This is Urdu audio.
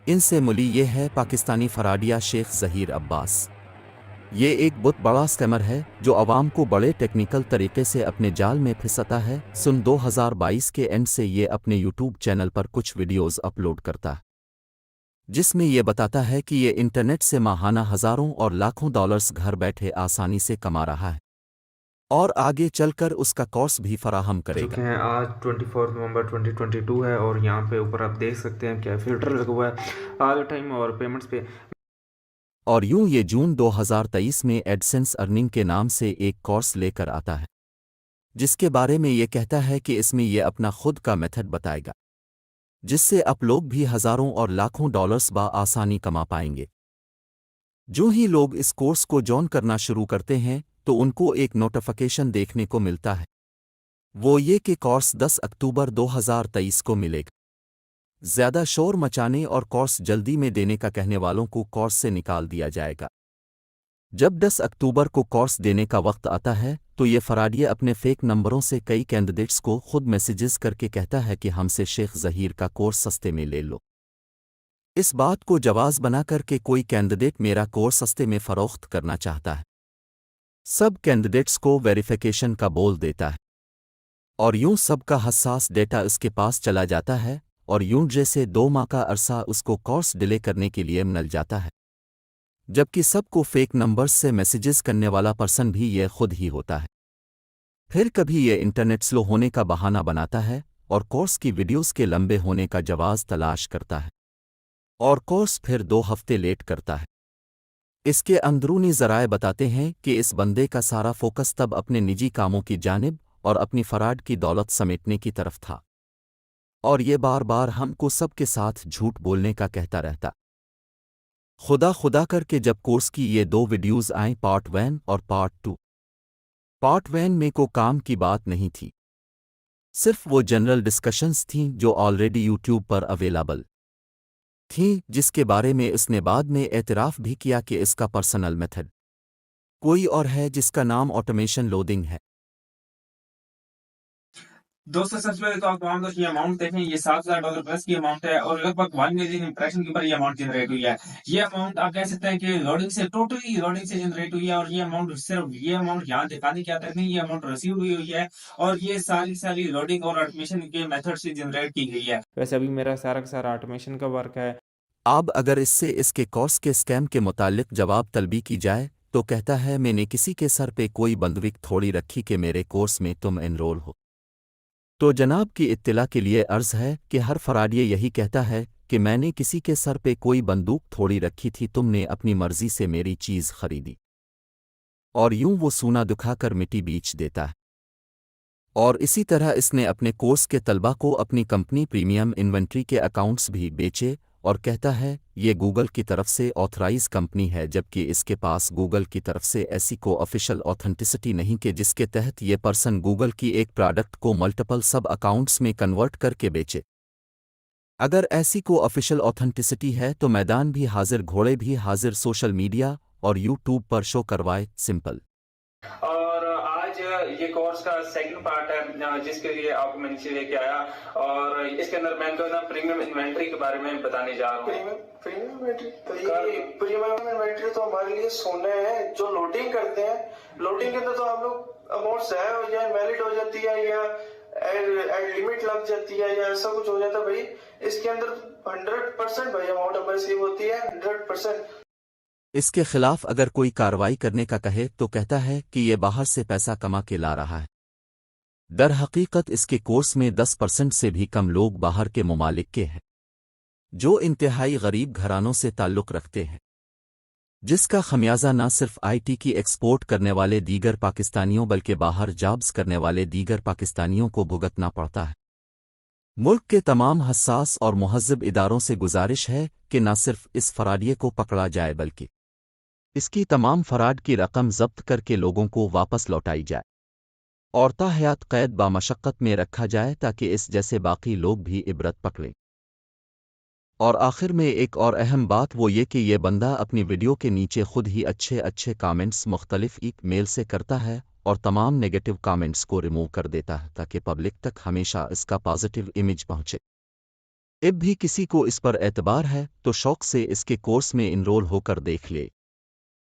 ان سے ملی یہ ہے پاکستانی فراڈیا شیخ ظہیر عباس۔ یہ ایک بہت بڑا اسکیمر ہے جو عوام کو بڑے ٹیکنیکل طریقے سے اپنے جال میں پھنساتا ہے۔ 2022 کے اینڈ سے یہ اپنے یوٹیوب چینل پر کچھ ویڈیوز اپلوڈ کرتا ہے جس میں یہ بتاتا ہے کہ یہ انٹرنیٹ سے ماہانہ ہزاروں اور لاکھوں ڈالرز گھر بیٹھے آسانی سے کما رہا ہے اور آگے چل کر اس کا کورس بھی فراہم کرے گا۔ چکے ہیں آج 24 نومبر 2022 ہے اور یہاں پہ اوپر آپ دیکھ سکتے ہیں کیا فلٹر لگا ہوا ہے آل ٹائم اور پیمنٹس پہ۔ اور یوں یہ جون 2023 میں ایڈسنس ارننگ کے نام سے ایک کورس لے کر آتا ہے جس کے بارے میں یہ کہتا ہے کہ اس میں یہ اپنا خود کا میتھڈ بتائے گا جس سے آپ لوگ بھی ہزاروں اور لاکھوں ڈالرز آسانی کما پائیں گے۔ جو ہی لوگ اس کورس کو جوائن کرنا شروع کرتے ہیں تو ان کو ایک نوٹیفیکیشن دیکھنے کو ملتا ہے، وہ یہ کہ کورس 10 اکتوبر 2023 کو ملے گا۔ زیادہ شور مچانے اور کورس جلدی میں دینے کا کہنے والوں کو کورس سے نکال دیا جائے گا۔ جب 10 اکتوبر کو کورس دینے کا وقت آتا ہے تو یہ فراڈیہ اپنے فیک نمبروں سے کئی کینڈیڈیٹس کو خود میسیجز کر کے کہتا ہے کہ ہم سے شیخ ظہیر کا کورس سستے میں لے لو۔ اس بات کو جواز بنا کر کے کوئی کینڈیڈیٹ میرا کورس سستے میں فروخت کرنا چاہتا ہے، سب کینڈیڈیٹس کو ویریفیکیشن کا بول دیتا ہے اور یوں سب کا حساس ڈیٹا اس کے پاس چلا جاتا ہے اور یوں جیسے 2 ماہ کا عرصہ اس کو کورس ڈیلے کرنے کے لیے مل جاتا ہے، جبکہ سب کو فیک نمبرز سے میسیجز کرنے والا پرسن بھی یہ خود ہی ہوتا ہے۔ پھر کبھی یہ انٹرنیٹ سلو ہونے کا بہانہ بناتا ہے اور کورس کی ویڈیوز کے لمبے ہونے کا جواز تلاش کرتا ہے اور کورس پھر 2 ہفتے لیٹ کرتا ہے۔ اس کے اندرونی ذرائع بتاتے ہیں کہ اس بندے کا سارا فوکس تب اپنے نجی کاموں کی جانب اور اپنی فراڈ کی دولت سمیٹنے کی طرف تھا، اور یہ بار بار ہم کو سب کے ساتھ جھوٹ بولنے کا کہتا رہتا۔ خدا کر کے جب کورس کی یہ 2 ویڈیوز آئیں، پارٹ 1 اور پارٹ 2، پارٹ 1 میں کو کام کی بات نہیں تھی، صرف وہ جنرل ڈسکشنز تھیں جو آلریڈی یوٹیوب پر اویلیبل تھیں، جس کے بارے میں اس نے بعد میں اعتراف بھی کیا کہ اس کا پرسنل میتھڈ کوئی اور ہے جس کا نام آٹومیشن لودنگ ہے۔ دوستوں سب سے پہلے تو آپ تمام دوست یہ اماؤنٹ دیکھیں، یہ $7,000 پلس کی اماؤنٹ ہے اور لگ بھگ 1 ملین امپریشن کے اوپر یہ اماؤنٹ جنریٹ ہوئی ہے۔ یہ اماؤنٹ آپ کہہ سکتے ہیں کہ لوڈنگ سے ٹوٹلی لوڈنگ سے جنریٹ ہوئی ہے، اور یہ اماؤنٹ صرف یہ اماؤنٹ یہاں دکھانے کی تک نہیں، یہ اماؤنٹ ریسیو ہوئی ہے اور یہ ساری لوڈنگ اور آٹومیشن کے میتھڈ سے جنریٹ کی گئی ہے۔ ویسے ابھی میرا سارا کا سارا آٹومیشن کا ورک ہے۔ اب اگر اس سے اس کے کورس کے اسکیم کے متعلق جواب طلبی کی جائے تو کہتا ہے میں نے کسی کے سر پہ کوئی بندوق تھوڑی رکھی کہ میرے کورس میں تم انرول ہو۔ تو جناب کی اطلاع کے لیے عرض ہے کہ ہر فراڈیہ یہی کہتا ہے کہ میں نے کسی کے سر پہ کوئی بندوق تھوڑی رکھی تھی، تم نے اپنی مرضی سے میری چیز خریدی، اور یوں وہ سونا دکھا کر مٹی بیچ دیتا ہے۔ اور اسی طرح اس نے اپنے کورس کے طلبہ کو اپنی کمپنی پریمیم انوینٹری کے اکاؤنٹس بھی بیچے اور کہتا ہے یہ گوگل کی طرف سے آتھرائز کمپنی ہے، جبکہ اس کے پاس گوگل کی طرف سے ایسی کو آفیشل آتھینٹسٹی نہیں کہ جس کے تحت یہ پرسن گوگل کی ایک پروڈکٹ کو ملٹیپل سب اکاؤنٹس میں کنورٹ کر کے بیچے۔ اگر ایسی کو آفیشل آتھینٹسٹی ہے تو میدان بھی حاضر، گھوڑے بھی حاضر، سوشل میڈیا اور یوٹیوب پر شو کروائے، سمپل۔ اور آج یہ کورس کا سیکنڈ پارٹ ہے جس کے لیے آپ کو میں نیچے لے کے آیا، اور اس کے اندر میں پریمیم انوینٹری کے بارے میں بتانے جا رہا ہوں۔ پریمیم انوینٹری تو ہمارے لیے سونا ہے جو لوڈنگ کرتے ہیں، لوڈنگ کے اندر تو ہم لوگ اماؤنٹ ضائع ہو جائے، ویلڈ ہو جاتی ہے یا لمٹ لگ جاتی ہے یا ایسا کچھ ہو جاتا ہے، بھائی اس کے اندر 100% بھائی اماؤنٹ ہمیں سیو ہوتی ہے 100%۔ اس کے خلاف اگر کوئی کارروائی کرنے کا کہے تو کہتا ہے کہ یہ باہر سے پیسہ کما کے لا رہا ہے۔ در حقیقت اس کے کورس میں 10% سے بھی کم لوگ باہر کے ممالک کے ہیں جو انتہائی غریب گھرانوں سے تعلق رکھتے ہیں، جس کا خمیازہ نہ صرف آئی ٹی کی ایکسپورٹ کرنے والے دیگر پاکستانیوں بلکہ باہر جابز کرنے والے دیگر پاکستانیوں کو بھگتنا پڑتا ہے۔ ملک کے تمام حساس اور مہذب اداروں سے گزارش ہے کہ نہ صرف اس فراڈیے کو پکڑا جائے بلکہ اس کی تمام فراڈ کی رقم ضبط کر کے لوگوں کو واپس لوٹائی جائے اور تا حیات قید بامشقت میں رکھا جائے تاکہ اس جیسے باقی لوگ بھی عبرت پکڑیں۔ اور آخر میں ایک اور اہم بات وہ یہ کہ یہ بندہ اپنی ویڈیو کے نیچے خود ہی اچھے کامنٹس مختلف میل سے کرتا ہے اور تمام نیگیٹو کامنٹس کو ریموو کر دیتا ہے تاکہ پبلک تک ہمیشہ اس کا پازیٹیو امیج پہنچے۔ اب بھی کسی کو اس پر اعتبار ہے تو شوق سے اس کے کورس میں انرول ہو کر دیکھ لے۔